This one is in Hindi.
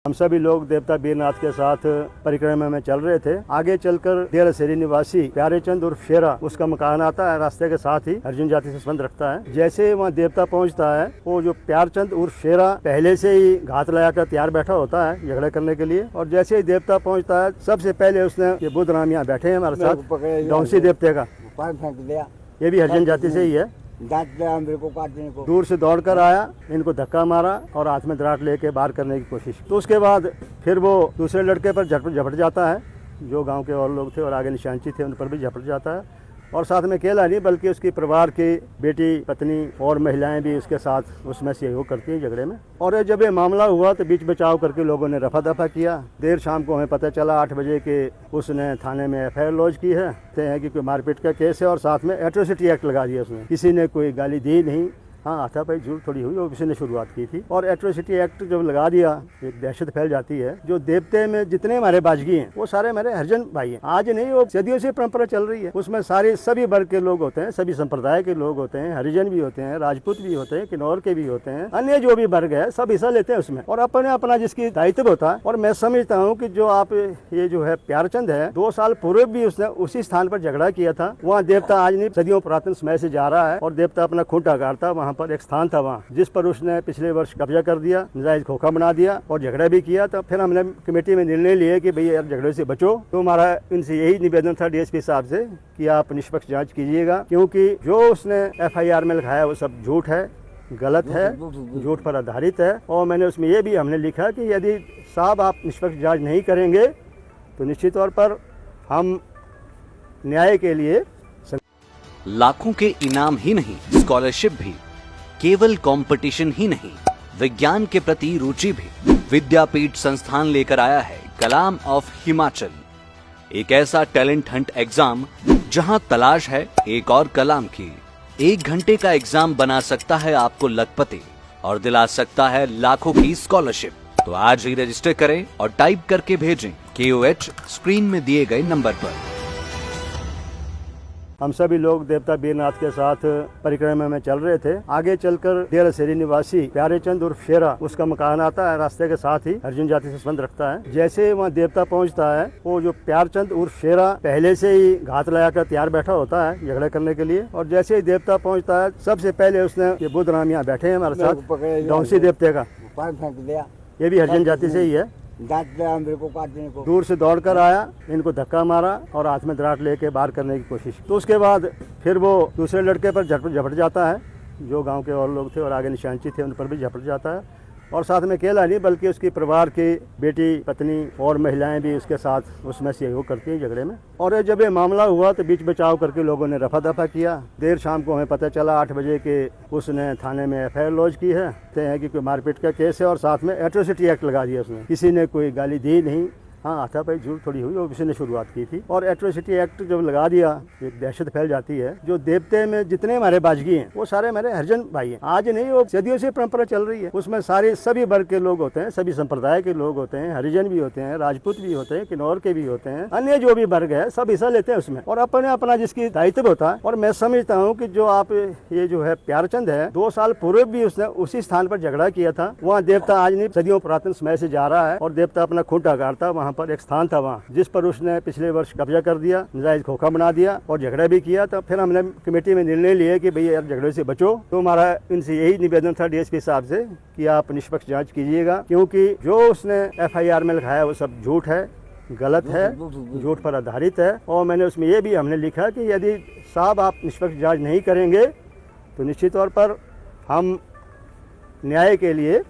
हम सभी लोग देवता बीरनाथ के साथ परिक्रमा में चल रहे थे। आगे चलकर डेरासेरी निवासी प्यारेचंद उर्फ शेरा, उसका मकान आता है रास्ते के साथ ही, अर्जुन जाति से संबंध रखता है। जैसे वहाँ देवता पहुँचता है, वो जो प्यारचंद उर्फ शेरा पहले से ही घात लगाकर तैयार बैठा होता है झगड़ा करने के लिए। और जैसे ही देवता पहुँचता है, सबसे पहले उसने ये बुद्ध राम यहाँ बैठे हैं हमारे साथ, डौसी देवता का, ये भी अर्जुन जाति से ही है। दूर से दौड़कर आया, इनको धक्का मारा और हाथ में दराट लेके बाहर करने की कोशिश। तो उसके बाद फिर वो दूसरे लड़के पर झपट जाता है, जो गांव के और लोग थे और आगे निशानची थे उन पर भी झपट जाता है। और साथ में अकेला नहीं बल्कि उसकी परिवार की बेटी, पत्नी और महिलाएं भी उसके साथ उसमें सहयोग करती हैं झगड़े में। और जब ये मामला हुआ तो बीच बचाव करके लोगों ने रफा दफा किया। देर शाम को हमें पता चला 8 बजे के उसने थाने में FIR लॉन्च की है कि कोई मारपीट का केस है और साथ में एट्रोसिटी एक्ट लगा दिया उसने। किसी ने कोई गाली दी नहीं, हाँ हाथापाई जरूर थोड़ी हुई, वो किसी ने शुरुआत की थी। और एट्रोसिटी एक्ट जब लगा दिया, एक दहशत फैल जाती है। जो देवते में जितने हमारे बाजगी हैं वो सारे हमारे हरिजन भाई हैं। आज नहीं, वो सदियों से परंपरा चल रही है। उसमें सारे सभी वर्ग के लोग होते हैं, सभी संप्रदाय के लोग होते हैं, हरिजन भी होते हैं, राजपूत भी होते हैं, किन्नौर के भी होते हैं, अन्य जो भी वर्ग है सब हिस्सा लेते हैं उसमें। और अपने अपना जिसकी दायित्व होता है। और मैं समझता हूँ कि जो आप ये जो है प्यारचंद है, 2 साल पूर्व भी उसने उसी स्थान पर झगड़ा किया था। वहाँ देवता आज नहीं, सदियों पुरातन समय से जा रहा है। और देवता अपना खूंटा गाड़ता, वहाँ पर एक स्थान था जिस पर उसने पिछले वर्ष कब्जा कर दिया, नाजायज खोखा बना दिया और झगड़ा भी किया। तो फिर हमने कमेटी में निर्णय लिया कि भाई यार झगड़े से बचो। तो हमारा इनसे यही निवेदन था DSP साहब से कि आप निष्पक्ष जांच कीजिएगा, क्योंकि जो उसने FIR में लिखाया वो सब झूठ है, गलत है, झूठ पर आधारित है। और मैंने उसमें ये भी हमने लिखा कि यदि साहब आप निष्पक्ष जाँच नहीं करेंगे तो निश्चित तौर पर हम न्याय के लिए। लाखों के इनाम ही नहीं, स्कॉलरशिप भी, केवल कंपटीशन ही नहीं, विज्ञान के प्रति रुचि भी विद्यापीठ संस्थान लेकर आया है कलाम ऑफ हिमाचल। एक ऐसा टैलेंट हंट एग्जाम जहां तलाश है एक और कलाम की। 1 घंटे का एग्जाम बना सकता है आपको लखपति और दिला सकता है लाखों की स्कॉलरशिप। तो आज ही रजिस्टर करें और टाइप करके भेजें KOH स्क्रीन में दिए गए नंबर पर। हम सभी लोग देवता बीरनाथ के साथ परिक्रमा में चल रहे थे। आगे चलकर डेरासेरी निवासी प्यारेचंद उर्फ शेरा, उसका मकान आता है रास्ते के साथ ही, अर्जुन जाति से संबंध रखता है। जैसे वहाँ देवता पहुँचता है, वो जो प्यारचंद उर्फ शेरा पहले से ही घात लगाकर तैयार बैठा होता है झगड़ा करने के लिए। और जैसे ही देवता पहुँचता है, सबसे पहले उसने ये बुद्ध राम यहाँ बैठे हैं हमारे साथ, डौसी देवता का, ये भी अर्जुन जाति से ही है। दूर से दौड़कर आया, इनको धक्का मारा और हाथ में दराट लेके बाहर करने की कोशिश। तो उसके बाद फिर वो दूसरे लड़के पर झपट जाता है, जो गांव के और लोग थे और आगे निशानची थे उन पर भी झपट जाता है। और साथ में अकेला नहीं बल्कि उसकी परिवार की बेटी, पत्नी और महिलाएं भी उसके साथ उसमें सहयोग करती हैं झगड़े में। और जब ये मामला हुआ तो बीच बचाव करके लोगों ने रफा दफा किया। देर शाम को हमें पता चला 8 बजे के उसने थाने में FIR लॉन्च की है कि कोई मारपीट का केस है और साथ में एट्रोसिटी एक्ट लगा दिया उसने। किसी ने कोई गाली दी नहीं, हाँ हाथापाई जरूर थोड़ी हुई, वो किसी ने शुरुआत की थी। और एट्रोसिटी एक्ट जब लगा दिया, एक दहशत फैल जाती है। जो देवते में जितने हमारे बाजगी हैं वो सारे हमारे हरिजन भाई हैं। आज नहीं, वो सदियों से परंपरा चल रही है। उसमें सारे सभी वर्ग के लोग होते हैं, सभी संप्रदाय के लोग होते हैं, हरिजन भी होते हैं, राजपूत भी होते हैं, किन्नौर के भी होते हैं, अन्य जो भी वर्ग है सब हिस्सा लेते हैं उसमें। और अपने अपना जिसकी दायित्व होता है। और मैं समझता हूँ कि जो आप ये जो है प्यारचंद है, 2 साल पूर्व भी उसने उसी स्थान पर झगड़ा किया था। वहाँ देवता आज नहीं, सदियों पुरातन समय से जा रहा है। और देवता अपना खूंटा गाड़ता, वहाँ पर एक स्थान था जिस पर उसने पिछले वर्ष कब्जा कर दिया, नाजायज खोखा बना दिया और झगड़ा भी किया। तो फिर हमने कमेटी में निर्णय लिया कि भाई यार झगड़े से बचो। तो हमारा इनसे यही निवेदन था DSP साहब से कि आप निष्पक्ष जांच कीजिएगा, क्योंकि जो उसने FIR में लिखाया वो सब झूठ है, गलत है, झूठ पर आधारित है। और मैंने उसमें ये भी हमने लिखा कि यदि साहब आप निष्पक्ष जांच नहीं करेंगे तो निश्चित तौर पर हम न्याय के लिए